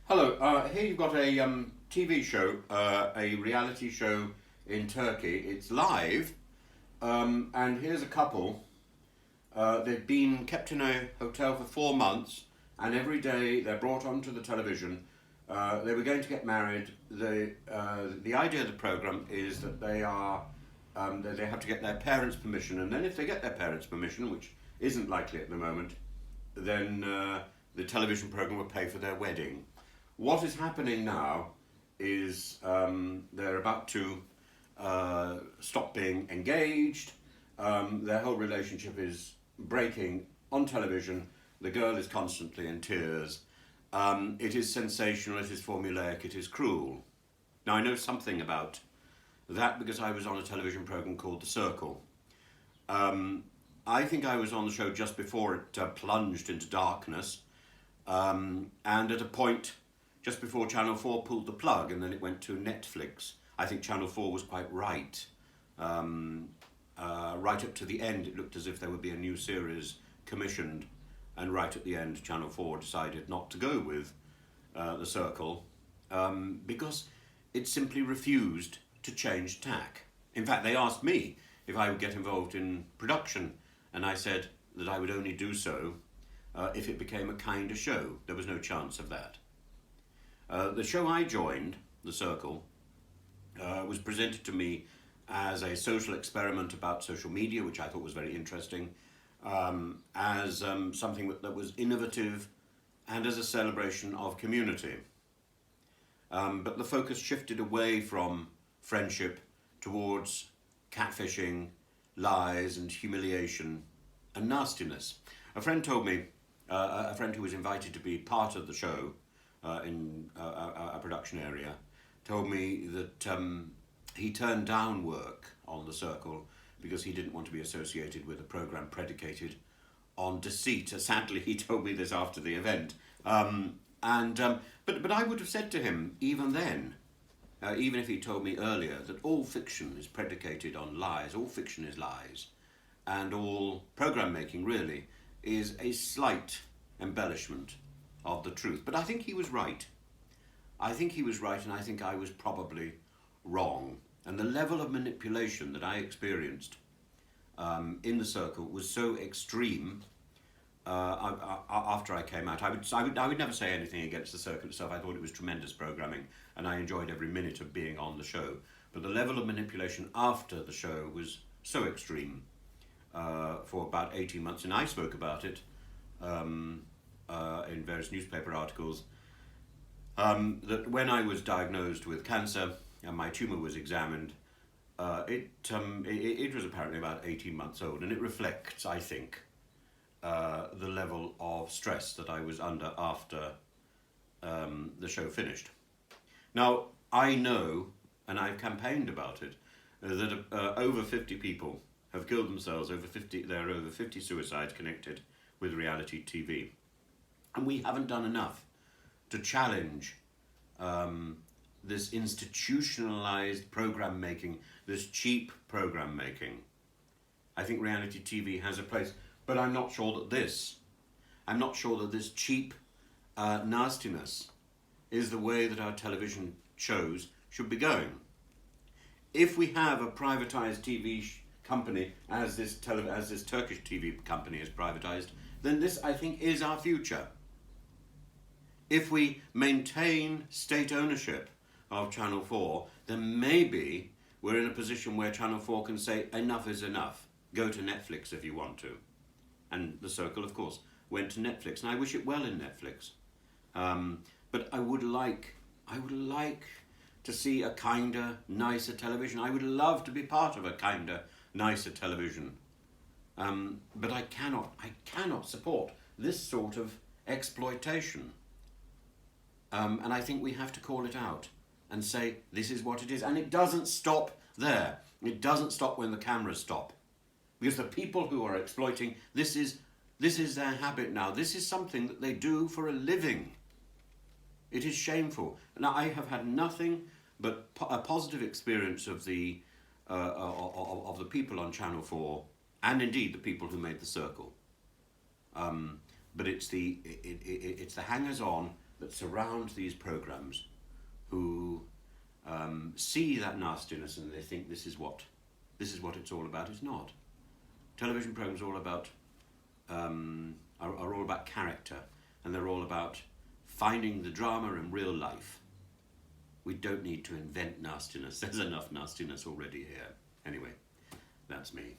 Hello, here you've got a TV show, a reality show in Turkey. It's live, and here's a couple. They've been kept in a hotel for 4 months, and every day they're brought onto the television. They were going to get married. The idea of the program is that they have to get their parents' permission, and then if they get their parents' permission, which isn't likely at the moment, then the television program will pay for their wedding. What is happening now is they're about to stop being engaged. Their whole relationship is breaking on television. The girl is constantly in tears. It is sensational, it is formulaic, it is cruel. Now, I know something about that because I was on a television program called The Circle. I think I was on the show just before it plunged into darkness, and at a point just before Channel 4 pulled the plug and then it went to Netflix. I think Channel 4 was quite right. Right up to the end, it looked as if there would be a new series commissioned, and right at the end, Channel 4 decided not to go with The Circle because it simply refused to change tack. In fact, they asked me if I would get involved in production, and I said that I would only do so if it became a kinder show. There was no chance of that. The show I joined, The Circle, was presented to me as a social experiment about social media, which I thought was very interesting, as something that was innovative, and as a celebration of community. But the focus shifted away from friendship towards catfishing, lies and humiliation and nastiness. A friend told me, a friend who was invited to be part of the show, in a production area, told me that he turned down work on The Circle because he didn't want to be associated with a program predicated on deceit. Sadly, he told me this after the event. But I would have said to him, even then, even if he told me earlier, that all fiction is predicated on lies, all fiction is lies, and all program making really is a slight embellishment of the truth. But I think he was right. I think he was right, and I think I was probably wrong. And the level of manipulation that I experienced in The Circle was so extreme. After I came out, I would never say anything against The Circle itself. I thought it was tremendous programming, and I enjoyed every minute of being on the show. But the level of manipulation after the show was so extreme for about 18 months, and I spoke about it in various newspaper articles, that when I was diagnosed with cancer and my tumour was examined, it was apparently about 18 months old, and it reflects, I think, the level of stress that I was under after the show finished. Now, I know, and I've campaigned about it, that over 50 people have killed themselves. There are over 50 suicides connected with reality TV. And we haven't done enough to challenge this institutionalized program making, this cheap program making. I think reality TV has a place, but I'm not sure that this cheap nastiness is the way that our television shows should be going. If we have a privatized TV company, as this Turkish TV company is privatized, then this, I think, is our future. If we maintain state ownership of Channel 4, then maybe we're in a position where Channel 4 can say enough is enough. Go to Netflix if you want to. And The Circle, of course, went to Netflix, and I wish it well in Netflix. But I would like to see a kinder, nicer television. I would love to be part of a kinder, nicer television. But I cannot support this sort of exploitation. And I think we have to call it out and say this is what it is. And it doesn't stop there. It doesn't stop when the cameras stop. Because the people who are exploiting, this is their habit now. This is something that they do for a living. It is shameful. Now, I have had nothing but a positive experience of the people on Channel 4, and indeed the people who made The Circle. But it's the hangers-on that surround these programs who see that nastiness and they think this is what it's all about. It's not. Television programs are all about are all about character, and they're all about finding the drama in real life. We don't need to invent nastiness. There's enough nastiness already here. Anyway, that's me.